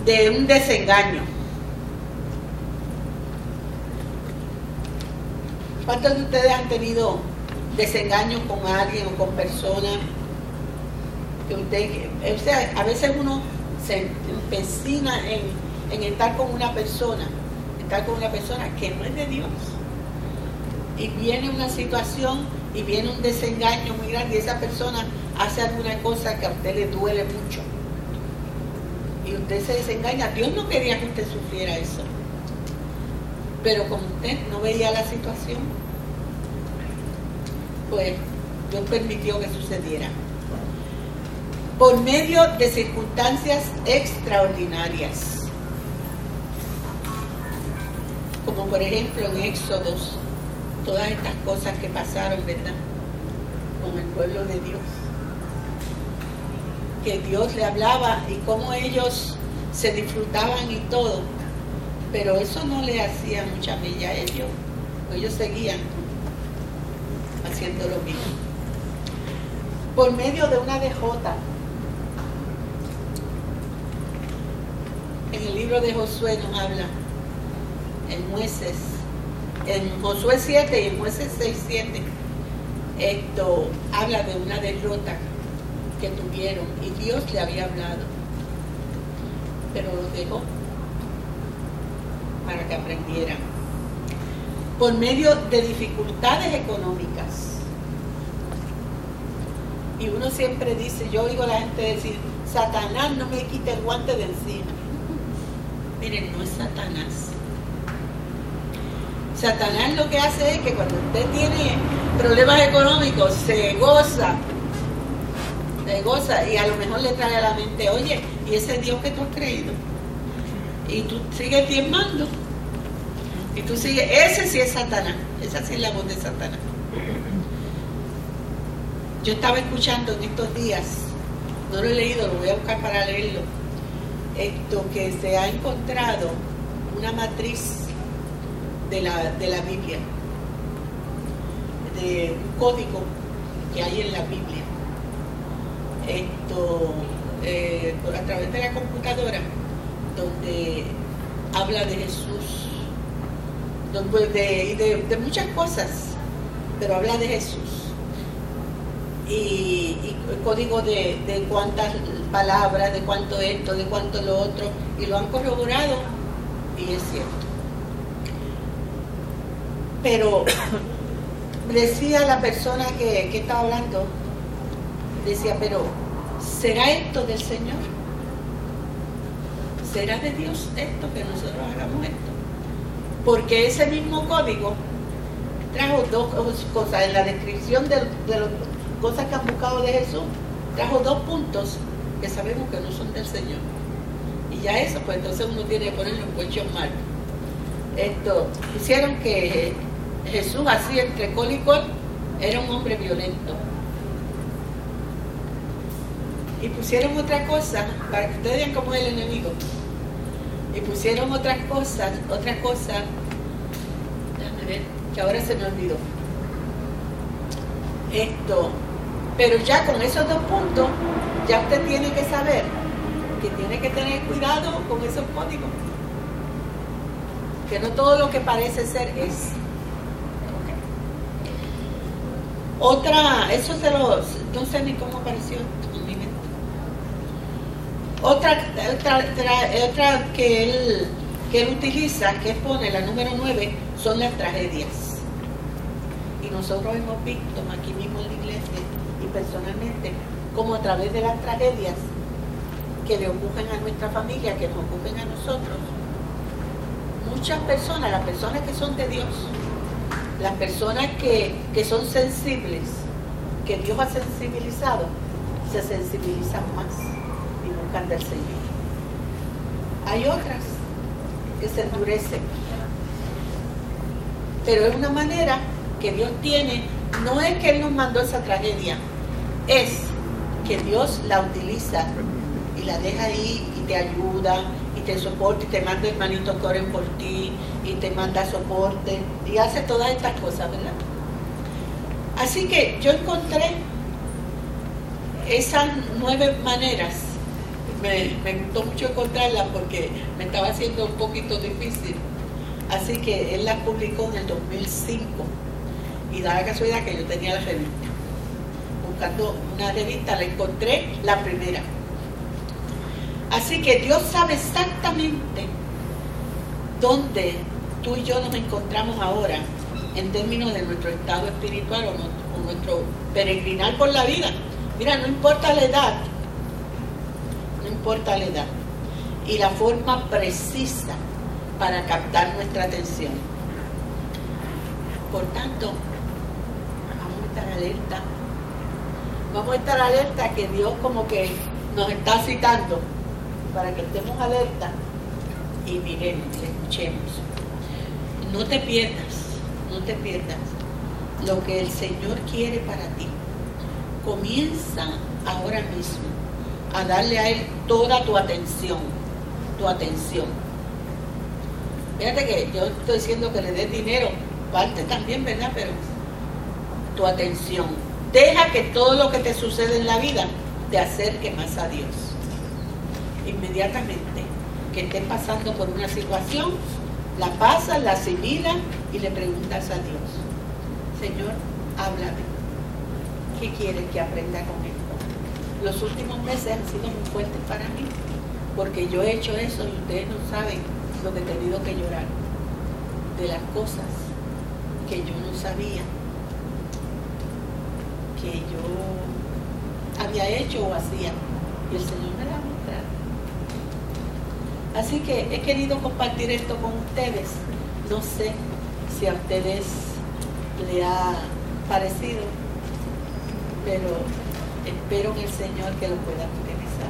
de un desengaño. ¿Cuántos de ustedes han tenido desengaños con alguien o con personas? O sea, a veces uno se empecina en estar con una persona que no es de Dios. Y viene una situación y viene un desengaño muy grande y esa persona hace alguna cosa que a usted le duele mucho. Y usted se desengaña. Dios no quería que usted sufriera eso. Pero como usted no veía la situación, pues Dios permitió que sucediera. Por medio de circunstancias extraordinarias. Como por ejemplo en Éxodos, todas estas cosas que pasaron, ¿verdad? Con el pueblo de Dios. Que Dios le hablaba y cómo ellos se disfrutaban y todo. Pero eso no le hacía mucha mella a ellos. Ellos seguían haciendo lo mismo. Por medio de una DJ. En el libro de Josué nos habla, en Josué 7 y en Jueces 6:7, esto habla de una derrota que tuvieron y Dios le había hablado, pero los dejó para que aprendieran. Por medio de dificultades económicas. Y uno siempre dice, yo oigo a la gente decir, Satanás no me quita el guante de encima. Miren, no es Satanás. Satanás lo que hace es que cuando usted tiene problemas económicos, se goza y a lo mejor le trae a la mente, oye, ¿y ese Dios que tú has creído? Y tú sigues diezmando. Y tú sigues, ese sí es Satanás, esa sí es la voz de Satanás. Yo estaba escuchando en estos días, no lo he leído, lo voy a buscar para leerlo, que se ha encontrado una matriz de la Biblia, de un código que hay en la Biblia, a través de la computadora, donde habla de Jesús de muchas cosas, pero habla de Jesús. Y código de cuántas palabras, de cuánto esto, de cuánto lo otro, y lo han corroborado, y es cierto. Pero decía la persona que estaba hablando, decía, pero ¿será esto del Señor? ¿Será de Dios esto, que nosotros hagamos esto? Porque ese mismo código trajo dos cosas. En la descripción de las cosas que han buscado de Jesús, trajo 2 puntos que sabemos que no son del Señor. Y ya eso, pues entonces uno tiene que ponerlo en cuestión mal. Hicieron que Jesús, así entre col y col, era un hombre violento. Y pusieron otra cosa, para que ustedes vean cómo es el enemigo. Y pusieron otras cosas, déjame ver, que ahora se me olvidó. Pero ya con esos 2 puntos, ya usted tiene que saber que tiene que tener cuidado con esos códigos. Que no todo lo que parece ser es. Otra, eso no sé ni cómo apareció en mi mente. Otra que él utiliza, que pone la número 9, son las tragedias. Y nosotros hemos visto aquí mismo en la iglesia y personalmente, como a través de las tragedias que le ocurren a nuestra familia, que nos ocurren a nosotros, muchas personas, las personas que son de Dios, las personas que son sensibles, que Dios ha sensibilizado, se sensibilizan más y buscan del Señor. Hay otras que se endurecen, pero es una manera que Dios tiene. No es que Él nos mandó esa tragedia, es que Dios la utiliza y la deja ahí y te ayuda y te soporta y te manda hermanitos que oren por ti y te manda soporte y hace todas estas cosas, ¿verdad? Así que yo encontré esas 9 maneras. Me gustó mucho encontrarlas porque me estaba haciendo un poquito difícil. Así que él las publicó en el 2005 y da la casualidad que yo tenía la revista. Buscando una revista la encontré la primera. Así que Dios sabe exactamente dónde tú y yo nos encontramos ahora en términos de nuestro estado espiritual o nuestro peregrinar por la vida. Mira, no importa la edad, y la forma precisa para captar nuestra atención. Por tanto, vamos a estar alerta que Dios como que nos está citando para que estemos alerta y miremos, escuchemos. No te pierdas lo que el Señor quiere para ti. Comienza ahora mismo a darle a Él toda tu atención. Fíjate que yo estoy diciendo que le des dinero, parte también, ¿verdad? Pero tu atención. Deja que todo lo que te sucede en la vida te acerque más a Dios. Inmediatamente que estés pasando por una situación, la pasas, la asimilas y le preguntas a Dios: Señor, háblame. ¿Qué quieres que aprenda con esto? Los últimos meses han sido muy fuertes para mí, porque yo he hecho eso y ustedes no saben lo que he tenido que llorar de las cosas que yo no sabía que yo había hecho o hacía, y el Señor me la ha mostrado. Así que he querido compartir esto con ustedes. No sé si a ustedes le ha parecido, pero espero en el Señor que lo puedan utilizar.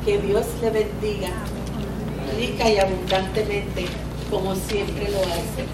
Que Dios le bendiga rica y abundantemente, como siempre lo hace.